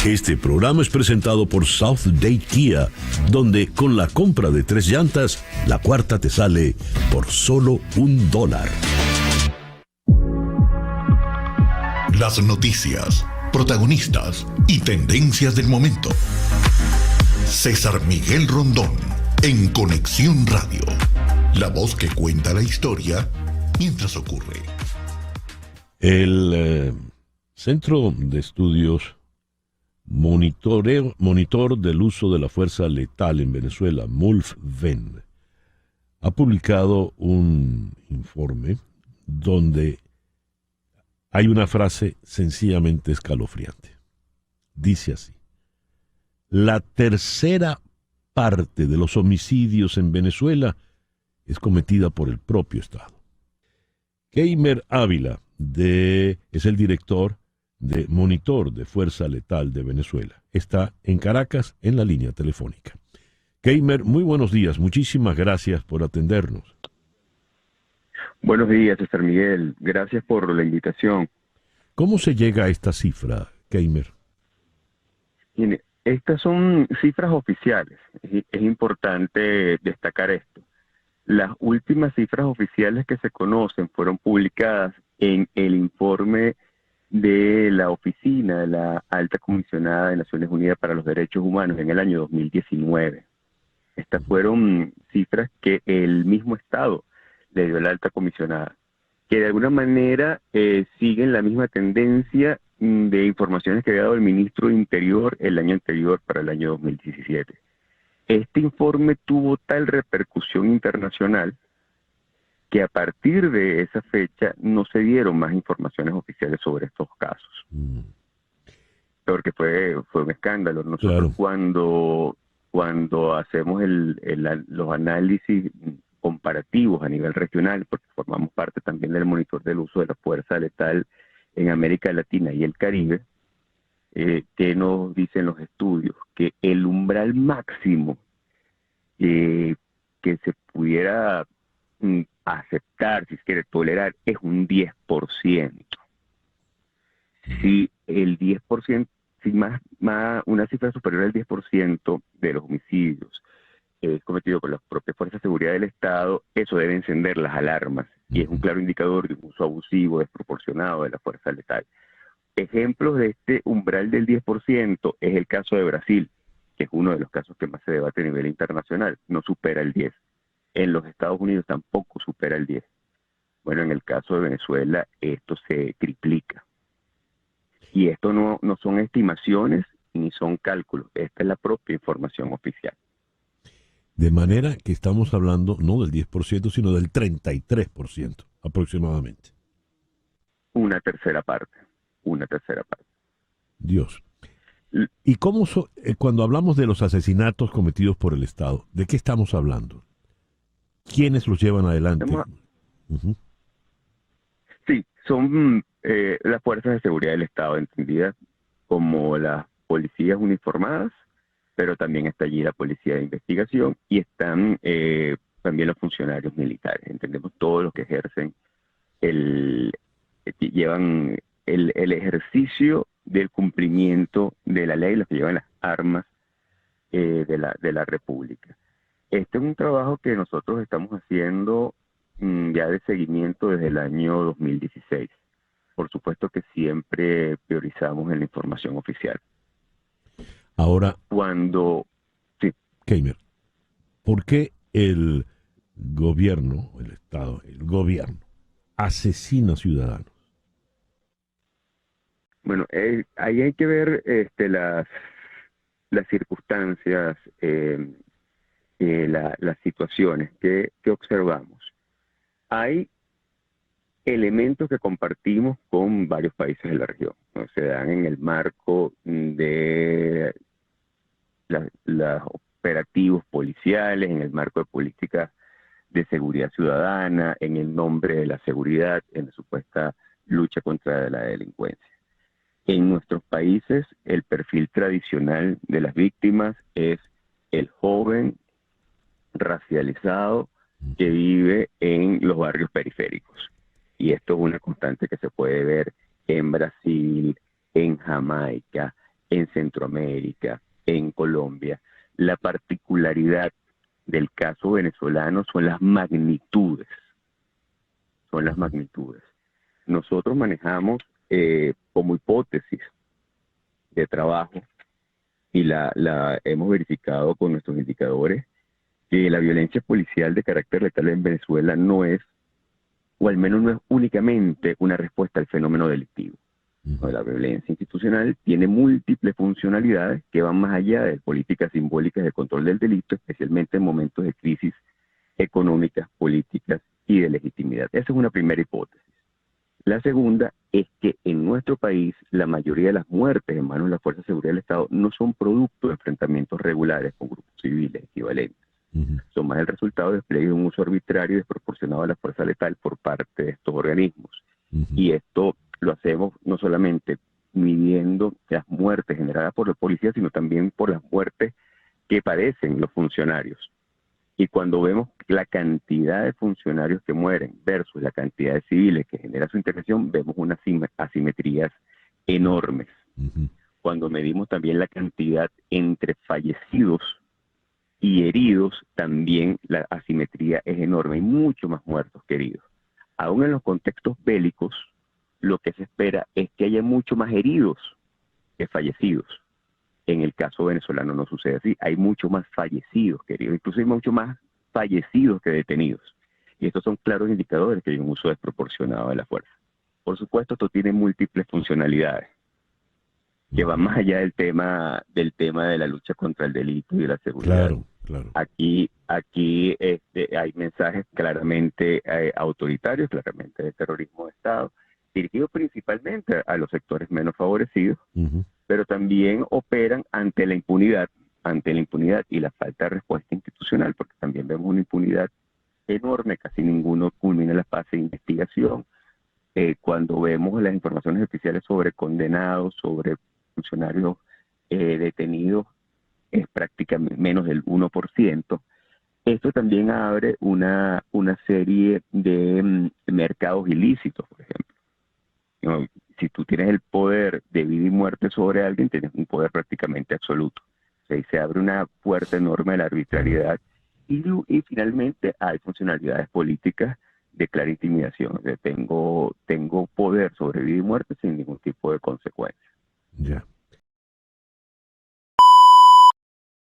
Este programa es presentado por South Day Kia, donde con la compra de 3 llantas, la cuarta te sale por solo $1. Las noticias, protagonistas y tendencias del momento. César Miguel Rondón, en Conexión Radio. La voz que cuenta la historia mientras ocurre. El Centro de Estudios Monitor del Uso de la Fuerza Letal en Venezuela, MULF-VEN, ha publicado un informe donde hay una frase sencillamente escalofriante. Dice así: la tercera parte de los homicidios en Venezuela es cometida por el propio Estado. Keimer Ávila es el director de Monitor de Fuerza Letal de Venezuela. Está en Caracas en la línea telefónica. Keimer, muy buenos días. Muchísimas gracias por atendernos. Buenos días, César Miguel. Gracias por la invitación. ¿Cómo se llega a esta cifra, Keimer? Mire, estas son cifras oficiales. Es importante destacar esto. Las últimas cifras oficiales que se conocen fueron publicadas en el informe de la Oficina de la Alta Comisionada de Naciones Unidas para los Derechos Humanos en el año 2019. Estas fueron cifras que el mismo Estado le dio a la Alta Comisionada, que de alguna manera siguen la misma tendencia de informaciones que había dado el ministro de Interior el año anterior, para el año 2017. Este informe tuvo tal repercusión internacional que a partir de esa fecha no se dieron más informaciones oficiales sobre estos casos. Porque fue un escándalo. Nosotros cuando hacemos los análisis comparativos a nivel regional, porque formamos parte también del monitor del uso de la fuerza letal en América Latina y el Caribe, que nos dicen los estudios que el umbral máximo que se pudiera aceptar, si se quiere tolerar, es un 10%. Si el 10%, si una cifra superior al 10% de los homicidios es cometido por las propias fuerzas de seguridad del Estado, eso debe encender las alarmas y es un claro indicador de un uso abusivo, desproporcionado de la fuerza letal. Ejemplos de este umbral del 10% es el caso de Brasil, que es uno de los casos que más se debate a nivel internacional, no supera el 10%. En los Estados Unidos tampoco supera el 10%. Bueno, en el caso de Venezuela esto se triplica. Y esto no son estimaciones ni son cálculos, esta es la propia información oficial. De manera que estamos hablando no del 10%, sino del 33% aproximadamente. Una tercera parte. Dios. ¿Y cómo cuando hablamos de los asesinatos cometidos por el Estado, de qué estamos hablando? ¿Quiénes los llevan adelante? Sí, son las fuerzas de seguridad del Estado, entendidas como las policías uniformadas, pero también está allí la policía de investigación y están también los funcionarios militares. Entendemos todos los que ejercen que llevan el ejercicio del cumplimiento de la ley, los que llevan las armas de la República. Este es un trabajo que nosotros estamos haciendo ya de seguimiento desde el año 2016. Por supuesto que siempre priorizamos en la información oficial. Ahora, sí. Keimer, ¿por qué el gobierno asesina ciudadanos? Bueno, ahí hay que ver las circunstancias, las situaciones que observamos. Hay elementos que compartimos con varios países de la región, ¿no? Se dan en el marco de los operativos policiales, en el marco de políticas de seguridad ciudadana, en el nombre de la seguridad, en la supuesta lucha contra la delincuencia. En nuestros países, el perfil tradicional de las víctimas es el joven racializado que vive en los barrios periféricos. Y esto es una constante que se puede ver en Brasil, en Jamaica, en Centroamérica, en Colombia. La particularidad del caso venezolano son las magnitudes. Son las magnitudes. Nosotros manejamos como hipótesis de trabajo y la hemos verificado con nuestros indicadores que la violencia policial de carácter letal en Venezuela no es, o al menos no es únicamente una respuesta al fenómeno delictivo. No, la violencia institucional tiene múltiples funcionalidades que van más allá de políticas simbólicas de control del delito, especialmente en momentos de crisis económicas, políticas y de legitimidad. Esa es una primera hipótesis. La segunda es que en nuestro país la mayoría de las muertes en manos de las Fuerzas de Seguridad del Estado no son producto de enfrentamientos regulares con grupos civiles equivalentes. Son más el resultado de despliegue de un uso arbitrario y desproporcionado de la fuerza letal por parte de estos organismos. Y esto lo hacemos no solamente midiendo las muertes generadas por la policía, sino también por las muertes que padecen los funcionarios. Y cuando vemos la cantidad de funcionarios que mueren versus la cantidad de civiles que genera su intervención, vemos unas asimetrías enormes. Cuando medimos también la cantidad entre fallecidos y heridos, también la asimetría es enorme. Hay mucho más muertos que heridos. Aún en los contextos bélicos, lo que se espera es que haya mucho más heridos que fallecidos. En el caso venezolano no sucede así. Hay mucho más fallecidos que heridos. Incluso hay mucho más fallecidos que detenidos. Y estos son claros indicadores que hay un uso desproporcionado de la fuerza. Por supuesto, esto tiene múltiples funcionalidades que van más allá del tema de la lucha contra el delito y de la seguridad. Claro. Aquí hay mensajes claramente autoritarios, claramente de terrorismo de Estado, dirigidos principalmente a los sectores menos favorecidos, pero también operan ante la impunidad y la falta de respuesta institucional, porque también vemos una impunidad enorme, casi ninguno culmina la fase de investigación. Cuando vemos las informaciones oficiales sobre condenados, sobre funcionarios detenidos, es prácticamente menos del 1%. Esto también abre una serie de mercados ilícitos, por ejemplo. Si tú tienes el poder de vida y muerte sobre alguien, tienes un poder prácticamente absoluto. O sea, y se abre una puerta enorme de la arbitrariedad y finalmente hay funcionalidades políticas de clara intimidación. O sea, tengo poder sobre vida y muerte sin ningún tipo de consecuencia. Ya.